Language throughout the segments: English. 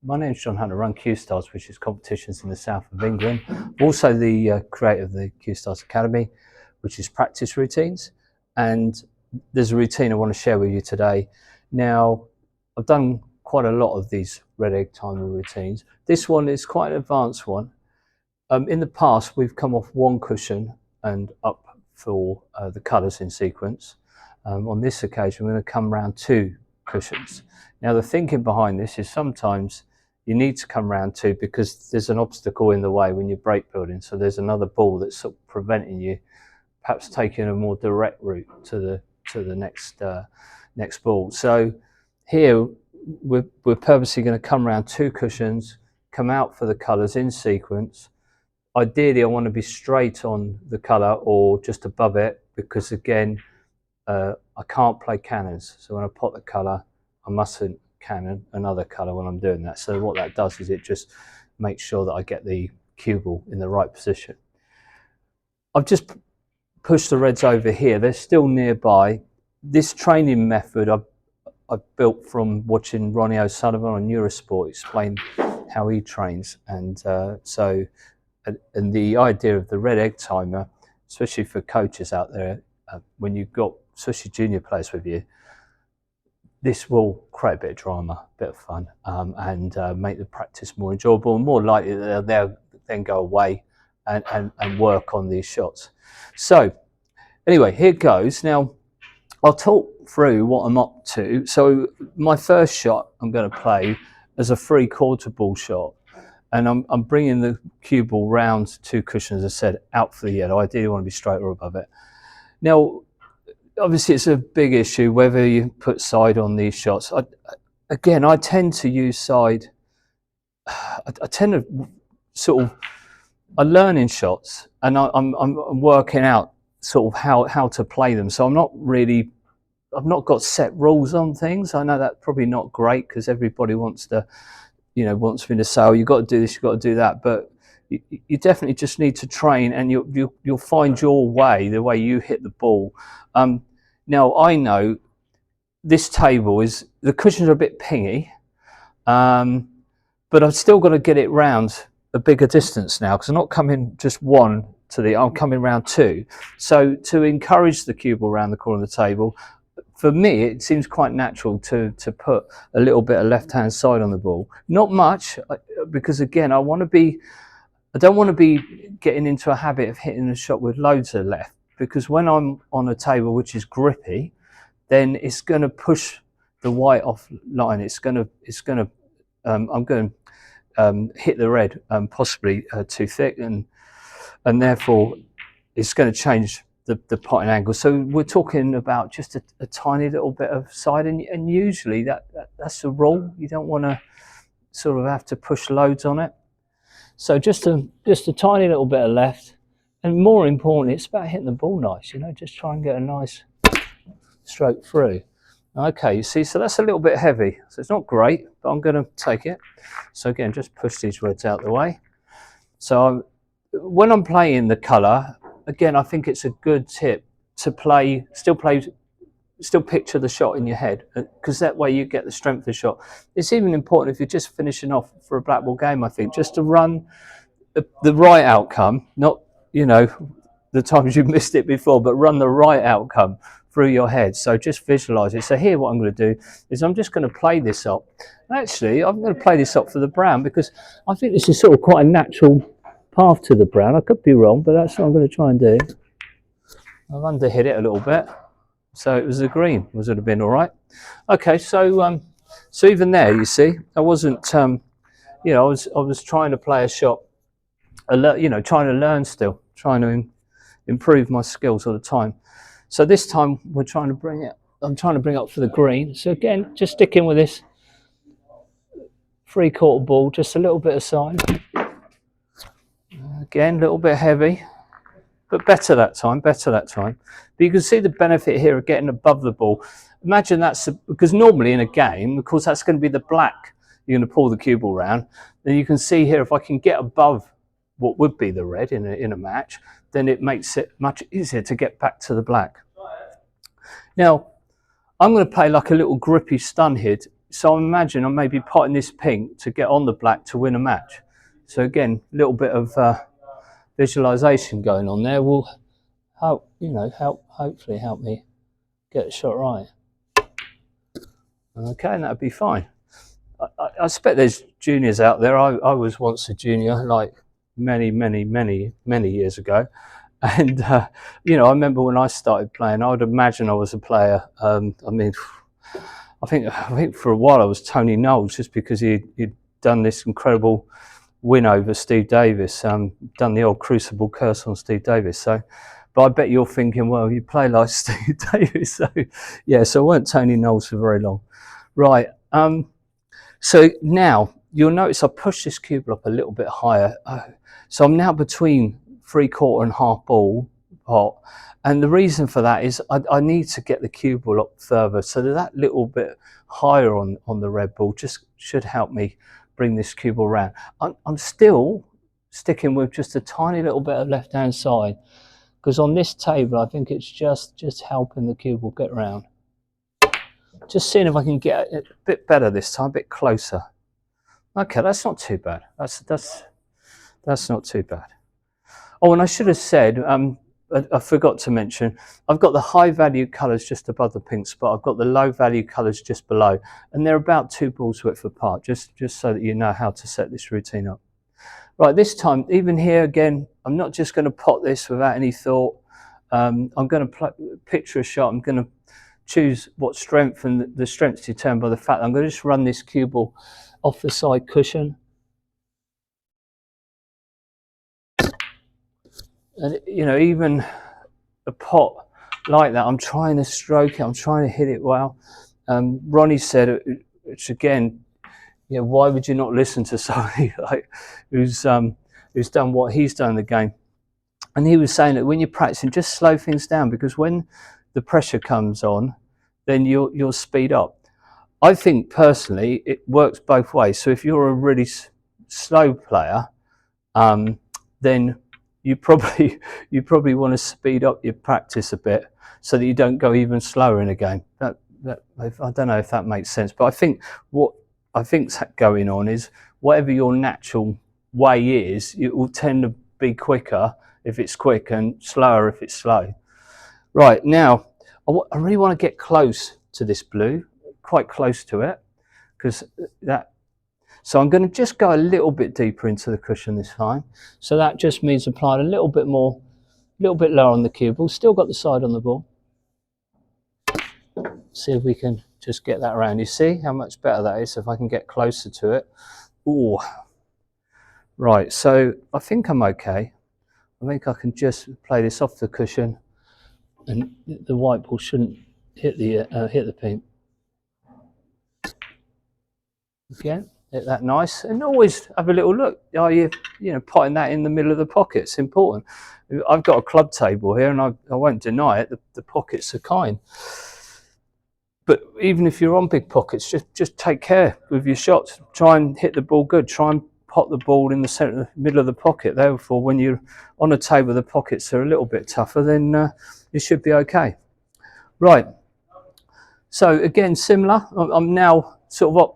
My name's John Hunter. I run Cuestars, which is competitions in the south of England. I'm also the creator of the Cuestars Academy, which is practice routines. And there's a routine I want to share with you today. Now, I've done quite a lot of these red egg timer routines. This one is quite an advanced one. In the past, we've come off one cushion and up for the colours in sequence. On this occasion, we're going to come round two cushions. Now, the thinking behind this is sometimes you need to come round two because there's an obstacle in the way when you're break building. So there's another ball that's sort of preventing you perhaps taking a more direct route to the next ball. So here we're purposely going to come round two cushions, come out for the colours in sequence. Ideally, I want to be straight on the colour or just above it because, again, I can't play cannons. So when I pot the colour, I mustn't cannon another colour when I'm doing that. So what that does is it just makes sure that I get the cue ball in the right position. I've just pushed the reds over here. They're still nearby. This training method I built from watching Ronnie O'Sullivan on Eurosport explain how he trains. And the idea of the red egg timer, especially for coaches out there, when you've got especially junior players with you, this will create a bit of drama, a bit of fun, and make the practice more enjoyable and more likely that they'll then go away and work on these shots. So anyway, here goes. Now, I'll talk through what I'm up to. So my first shot I'm going to play as a 3/4 ball shot. And I'm bringing the cue ball round two cushions, as I said, out for the yellow. I ideally want to be straight or above it. Now, obviously, it's a big issue whether you put side on these shots. I tend to use side. I tend to sort of, I'm learning shots and I'm working out sort of how to play them. So I've not got set rules on things. I know that's probably not great because everybody wants me to say, oh, you've got to do this, you've got to do that. But you definitely just need to train and you'll find your way, the way you hit the ball. Now, I know this table the cushions are a bit pingy, but I've still got to get it round a bigger distance now because I'm not coming just one I'm coming round two. So to encourage the cue ball around the corner of the table, for me, it seems quite natural to put a little bit of left-hand side on the ball. Not much, because again, I don't want to be getting into a habit of hitting a shot with loads of left, because when I'm on a table which is grippy, then it's going to push the white off line. I'm going to hit the red possibly too thick, and therefore it's going to change the potting angle. So we're talking about just a tiny little bit of side, and usually that's the rule. You don't want to sort of have to push loads on it. So just a tiny little bit of left, and more importantly, it's about hitting the ball nice. Just try and get a nice stroke through. Okay, you see, so that's a little bit heavy, so it's not great, but I'm going to take it. So again, just push these reds out the way. So when I'm playing the colour, again, I think it's a good tip to still picture the shot in your head, because that way you get the strength of the shot. It's even important if you're just finishing off for a black ball game, I think, just to run the right outcome, not, the times you've missed it before, but run the right outcome through your head. So just visualize it. So here what I'm going to do is I'm just going to play this up. Actually, I'm going to play this up for the brown because I think this is sort of quite a natural path to the brown. I could be wrong, but that's what I'm going to try and do. I've underhit it a little bit, so it was the green. Would have been all right. Okay, so even there, you see, I wasn't, I was trying to play a shot, trying to learn still, trying to improve my skills all the time. So this time I'm trying to bring it up for the green. So again, just sticking with this 3/4 ball, just a little bit of side. Again, a little bit heavy, but better that time. But you can see the benefit here of getting above the ball. Imagine because normally in a game, of course, that's going to be the black you're going to pull the cue ball around. Then you can see here, if I can get above what would be the red in a match, then it makes it much easier to get back to the black. Now, I'm going to play like a little grippy stun hit so I imagine I'm maybe potting this pink to get on the black to win a match. So again, a little bit of visualization going on there will help, hopefully help me get the shot right. Okay, and that'll be fine. I expect there's juniors out there. I was once a junior, like many years ago. And, I remember when I started playing, I would imagine I was a player. I mean, I think for a while I was Tony Knowles, just because he'd done this incredible win over Steve Davis, done the old Crucible curse on Steve Davis. So, but I bet you're thinking, well, you play like Steve Davis. So, yeah, so I weren't Tony Knowles for very long. Right. So now you'll notice I pushed this cube up a little bit higher. So I'm now between 3/4 and half ball pot. And the reason for that is I need to get the cue ball up further. So that little bit higher on the red ball just should help me bring this cue ball around. I'm still sticking with just a tiny little bit of left hand side, because on this table I think it's just helping the cue ball get around. Just seeing if I can get it a bit better this time, a bit closer. Okay, that's not too bad. That's not too bad. Oh, and I should have said, I forgot to mention, I've got the high value colours just above the pink spot. I've got the low value colours just below, and they're about 2 balls width apart, just so that you know how to set this routine up. Right, this time, even here again, I'm not just going to pot this without any thought. I'm going to picture a shot. I'm going to choose what strength, and the strength's determined by the fact that I'm going to just run this cue ball off the side cushion. And even a pot like that, I'm trying to stroke it, I'm trying to hit it well. Ronnie said, which again, why would you not listen to somebody like who's done what he's done in the game? And he was saying that when you're practicing, just slow things down, because when the pressure comes on, then you'll speed up. I think personally it works both ways. So if you're a really slow player, then you probably want to speed up your practice a bit so that you don't go even slower in a game. That I don't know if that makes sense, but I think what I think's going on is whatever your natural way is, it will tend to be quicker if it's quick and slower if it's slow. Right, now I really want to get close to this blue, quite close to it, because so I'm going to just go a little bit deeper into the cushion this time. So that just means applying a little bit more, a little bit lower on the cue ball. Still got the side on the ball. See if we can just get that around. You see how much better that is if I can get closer to it. Ooh. Right, so I think I'm okay. I think I can just play this off the cushion, and the white ball shouldn't hit the pink. Again, hit that nice, and always have a little look. Are you potting that in the middle of the pocket? It's important. I've got a club table here, and I won't deny it. The pockets are kind, but even if you're on big pockets, just take care with your shots. Try and hit the ball good. Try and pot the ball in the center, middle of the pocket. Therefore, when you're on a table, the pockets are a little bit tougher, then you should be okay. Right. So again, similar. I'm now sort of up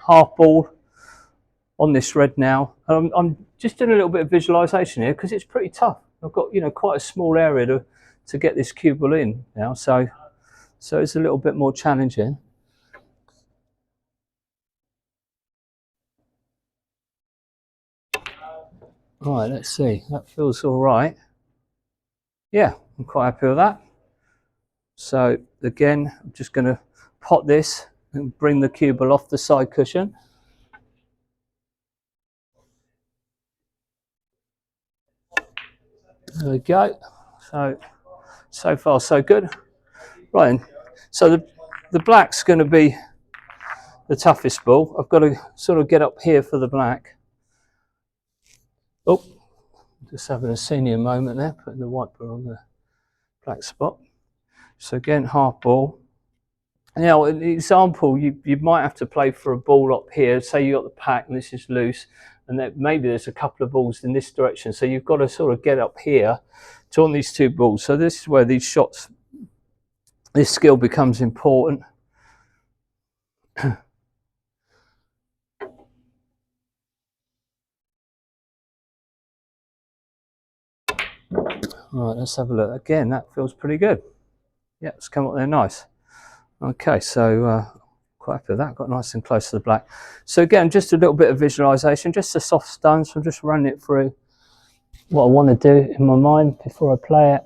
half ball on this red now. I'm just doing a little bit of visualization here because it's pretty tough. I've got quite a small area to get this cue ball in now, so it's a little bit more challenging. Right, let's see. That feels all right. Yeah, I'm quite happy with that. So again, I'm just going to pot this and bring the cue ball off the side cushion. There we go. So far so good. Right, so the black's going to be the toughest ball. I've got to sort of get up here for the black. Oh, just having a senior moment there, putting the white ball on the black spot. So again, half ball. Now, an example, you might have to play for a ball up here. Say you got the pack and this is loose, and then maybe there's a couple of balls in this direction. So you've got to sort of get up here to on these 2 balls. So this is where these shots, this skill becomes important. All right, let's have a look. Again, that feels pretty good. Yeah, it's come up there nice. Okay, so quite happy with that. Got nice and close to the black. So again, just a little bit of visualization, just a soft stone. So I'm just running it through what I want to do in my mind before I play it.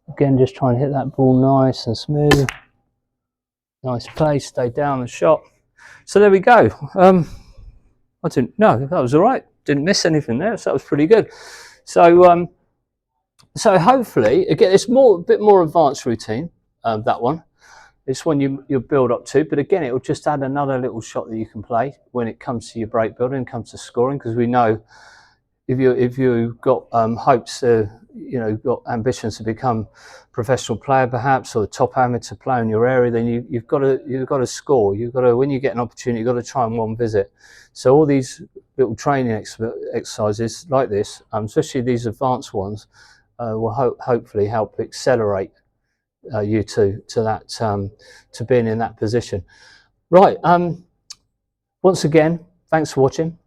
Again, just try and hit that ball nice and smooth. Nice pace, stay down the shot. So there we go. I didn't, no, that was all right. Didn't miss anything there, so that was pretty good. So so hopefully, again, it's a bit more advanced routine, that one. It's one you'll build up to, but again, it will just add another little shot that you can play when it comes to your break building, comes to scoring, because we know if you've got hopes to, you know, got ambitions to become a professional player perhaps, or a top amateur player in your area, then you've got to score. You've got to, when you get an opportunity, you've got to try in one visit. So all these little training exercises like this, especially these advanced ones, will hopefully help accelerate you to that to being in that position. Right. Once again, thanks for watching.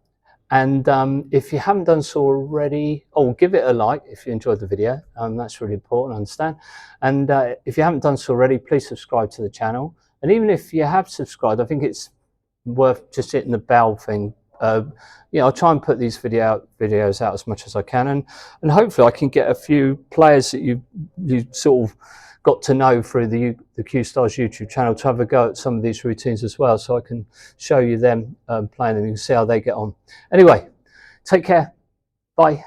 And if you haven't done so already, give it a like if you enjoyed the video. That's really important, I understand. And if you haven't done so already, please subscribe to the channel. And even if you have subscribed, I think it's worth just hitting the bell thing. You know, I'll try and put these videos out as much as I can, and hopefully I can get a few players that you sort of got to know through the Cuestars YouTube channel to have a go at some of these routines as well, so I can show you them playing them. You can see how they get on. Anyway, take care. Bye.